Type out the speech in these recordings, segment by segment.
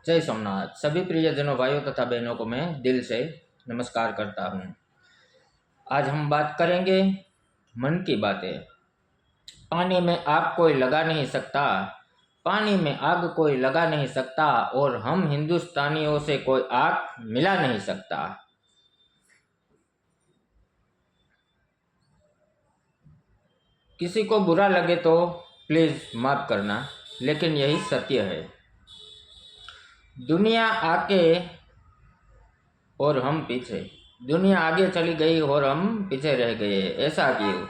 जय सोमनाथ। सभी प्रियजनों, भाइयों तथा बहनों को मैं दिल से नमस्कार करता हूँ। आज हम बात करेंगे मन की बातें। पानी में आग कोई लगा नहीं सकता, पानी में आग कोई लगा नहीं सकता, और हम हिंदुस्तानियों से कोई आग मिला नहीं सकता। किसी को बुरा लगे तो प्लीज माफ करना, लेकिन यही सत्य है। दुनिया आगे और हम पीछे, दुनिया आगे चली गई और हम पीछे रह गए। ऐसा क्यों?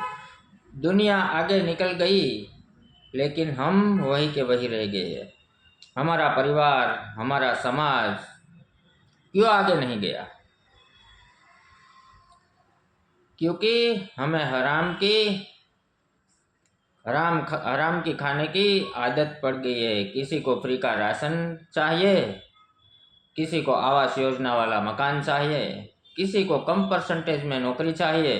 दुनिया आगे निकल गई लेकिन हम वही के वही रह गए। हमारा परिवार, हमारा समाज क्यों आगे नहीं गया? क्योंकि हमें हराम की खाने की आदत पड़ गई है। किसी को फ्री का राशन चाहिए, किसी को आवास योजना वाला मकान चाहिए, किसी को कम परसेंटेज में नौकरी चाहिए।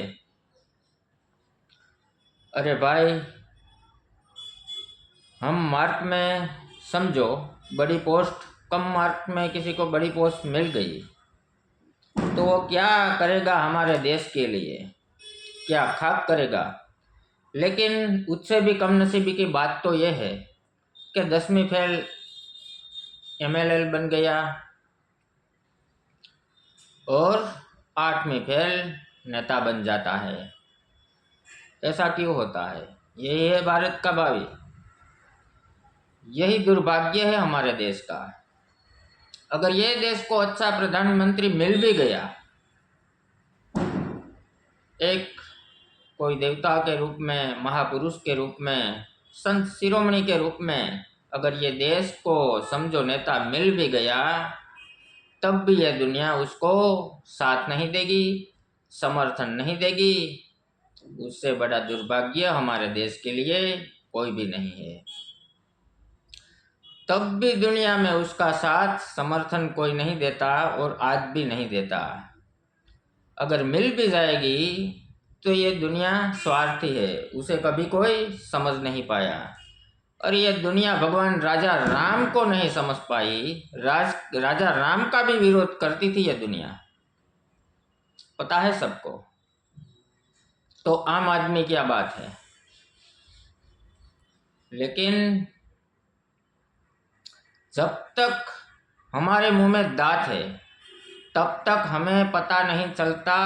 अरे भाई, हम मार्क में समझो बड़ी पोस्ट, कम मार्क में किसी को बड़ी पोस्ट मिल गई तो वो क्या करेगा हमारे देश के लिए? क्या खाक करेगा। लेकिन उससे भी कम नसीबी की बात तो यह है कि 10वीं फेल MLL बन गया और 8वीं फेल नेता बन जाता है। ऐसा क्यों होता है? यही है भारत का भावी, यही दुर्भाग्य है हमारे देश का। अगर ये देश को अच्छा प्रधानमंत्री मिल भी गया, एक कोई देवता के रूप में, महापुरुष के रूप में, संत शिरोमणि के रूप में, अगर ये देश को समझो नेता मिल भी गया, तब भी यह दुनिया उसको साथ नहीं देगी, समर्थन नहीं देगी। उससे बड़ा दुर्भाग्य हमारे देश के लिए कोई भी नहीं है। तब भी दुनिया में उसका साथ समर्थन कोई नहीं देता और आज भी नहीं देता। अगर मिल भी जाएगी तो ये दुनिया स्वार्थी है, उसे कभी कोई समझ नहीं पाया। और ये दुनिया भगवान राजा राम को नहीं समझ पाई। राजा राम का भी विरोध करती थी ये दुनिया, पता है सबको। तो आम आदमी क्या बात है। लेकिन जब तक हमारे मुंह में दांत है तब तक हमें पता नहीं चलता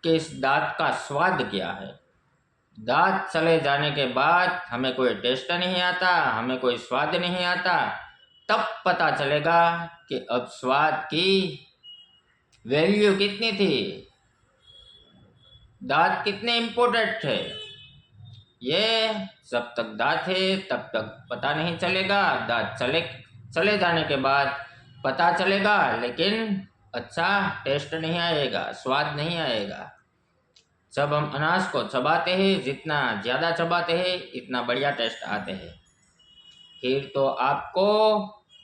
कि इस दांत का स्वाद क्या है। दांत चले जाने के बाद हमें कोई टेस्ट नहीं आता, हमें कोई स्वाद नहीं आता। तब पता चलेगा कि अब स्वाद की वैल्यू कितनी थी, दांत कितने इम्पोर्टेंट थे। ये जब तक दांत है तब तक पता नहीं चलेगा। दांत चले जाने के बाद पता चलेगा, लेकिन अच्छा टेस्ट नहीं आएगा, स्वाद नहीं आएगा। जब हम अनाज को चबाते हैं, जितना ज़्यादा चबाते हैं इतना बढ़िया टेस्ट आते हैं। फिर तो आपको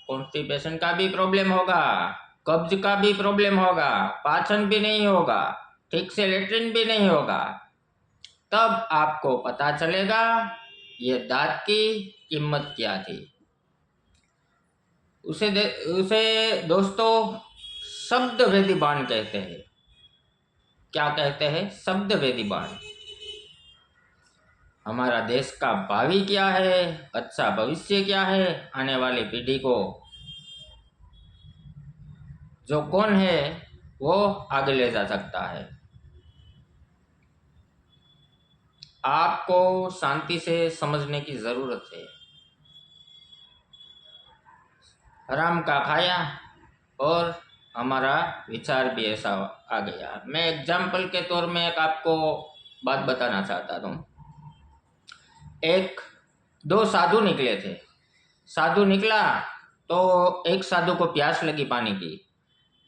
कॉन्स्टिपेशन का भी प्रॉब्लम होगा, कब्ज का भी प्रॉब्लम होगा, पाचन भी नहीं होगा, ठीक से लेट्रिन भी नहीं होगा। तब आपको पता चलेगा ये दांत की कीमत क्या थी। उसे दोस्तों शब्द वेदी बाण कहते हैं। क्या कहते हैं? शब्द वेदी बाण। हमारा देश का भावी क्या है, अच्छा भविष्य क्या है, आने वाली पीढ़ी को जो कौन है वो आगे ले जा सकता है। आपको शांति से समझने की जरूरत है। हराम का खाया और हमारा विचार भी ऐसा आ गया। मैं एग्जाम्पल के तौर में एक आपको बात बताना चाहता हूँ। दो साधु निकले थे। साधु निकला तो एक साधु को प्यास लगी पानी की,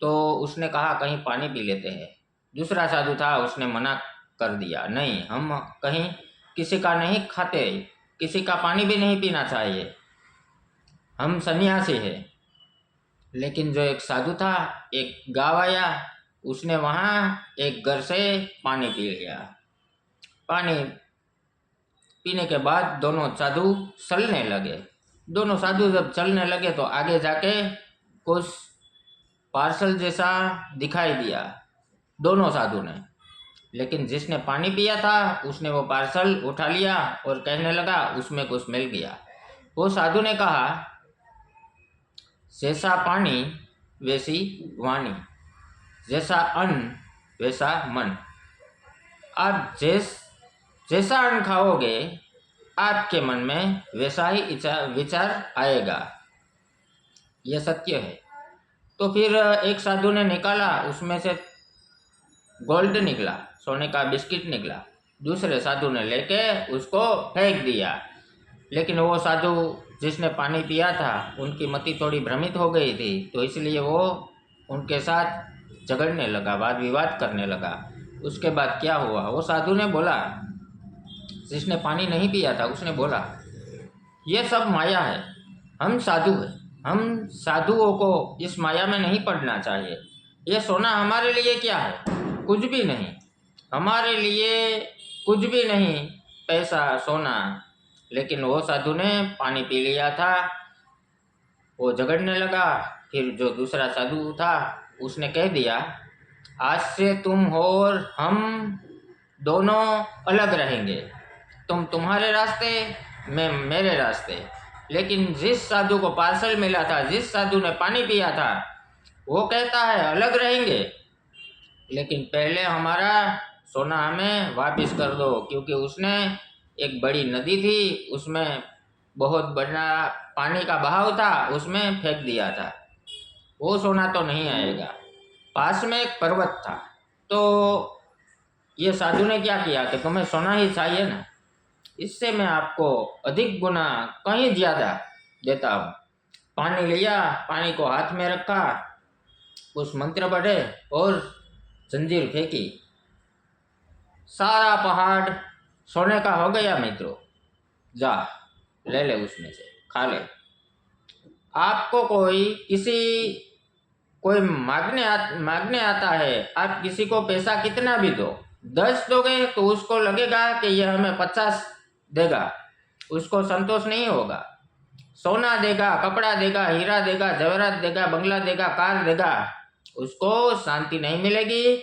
तो उसने कहा कहीं पानी पी लेते हैं। दूसरा साधु था, उसने मना कर दिया, नहीं हम कहीं किसी का नहीं खाते, किसी का पानी भी नहीं पीना चाहिए, हम सन्यासी हैं। लेकिन जो एक साधु था, एक गाँव आया, उसने वहाँ एक घर से पानी पी लिया। पानी पीने के बाद दोनों साधु चलने लगे। दोनों साधु जब चलने लगे तो आगे जाके कुछ पार्सल जैसा दिखाई दिया दोनों साधु ने, लेकिन जिसने पानी पिया था उसने वो पार्सल उठा लिया और कहने लगा उसमें कुछ मिल गया। वो साधु ने कहा, जैसा पानी वैसी वाणी, जैसा अन्न वैसा मन। आप जैसा अन्न खाओगे आपके मन में वैसा ही विचार आएगा। यह सत्य है। तो फिर एक साधु ने निकाला, उसमें से गोल्ड निकला, सोने का बिस्किट निकला। दूसरे साधु ने लेके उसको फेंक दिया। लेकिन वो साधु जिसने पानी पिया था उनकी मति थोड़ी भ्रमित हो गई थी, तो इसलिए वो उनके साथ झगड़ने लगा, वाद विवाद करने लगा। उसके बाद क्या हुआ, वो साधु ने बोला, जिसने पानी नहीं पिया था उसने बोला, ये सब माया है, हम साधु हैं, हम साधुओं को इस माया में नहीं पड़ना चाहिए। ये सोना हमारे लिए क्या है, कुछ भी नहीं, हमारे लिए कुछ भी नहीं, पैसा सोना। लेकिन वो साधु ने पानी पी लिया था, वो झगड़ने लगा। फिर जो दूसरा साधु था उसने कह दिया, आज से तुम और हम दोनों अलग रहेंगे, तुम तुम्हारे रास्ते मैं मेरे रास्ते। लेकिन जिस साधु को पार्सल मिला था, जिस साधु ने पानी पिया था, वो कहता है अलग रहेंगे, लेकिन पहले हमारा सोना हमें वापस कर दो, क्योंकि उसने एक बड़ी नदी थी, उसमें बहुत बड़ा पानी का बहाव था, उसमें फेंक दिया था, वो सोना तो नहीं आएगा। पास में एक पर्वत था, तो ये साधु ने क्या किया कि तुम्हें सोना ही चाहिए ना, इससे मैं आपको अधिक गुना कहीं ज़्यादा देता हूँ। पानी लिया, पानी को हाथ में रखा, उस मंत्र पढ़े और जंजीर फेंकी, सारा पहाड़ सोने का हो गया। मित्रों, जा ले ले, उसमें से खा ले। आपको कोई मांगने आता है, आप किसी को पैसा कितना भी दो, 10 दोगे तो उसको लगेगा कि यह हमें 50 देगा, उसको संतोष नहीं होगा। सोना देगा, कपड़ा देगा, हीरा देगा, जवाहरात देगा, बंगला देगा, कार देगा, उसको शांति नहीं मिलेगी।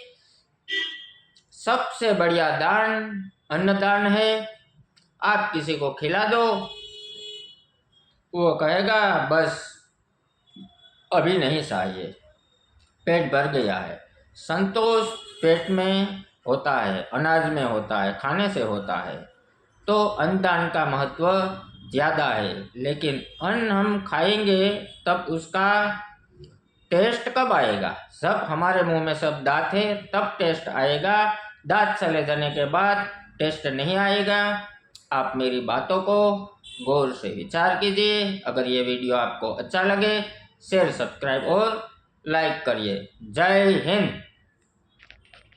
सबसे बढ़िया दान अन्नदान है। आप किसी को खिला दो, वो कहेगा बस अभी नहीं चाहिए, पेट भर गया है। संतोष पेट में होता है, अनाज में होता है, खाने से होता है। तो अन्नदान का महत्व ज़्यादा है, लेकिन अन्न हम खाएंगे तब उसका टेस्ट कब आएगा, जब हमारे मुंह में सब दांत है तब टेस्ट आएगा। दांत चले जाने के बाद टेस्ट नहीं आएगा। आप मेरी बातों को गौर से विचार कीजिए। अगर ये वीडियो आपको अच्छा लगे, शेयर, सब्सक्राइब और लाइक करिए। जय हिंद।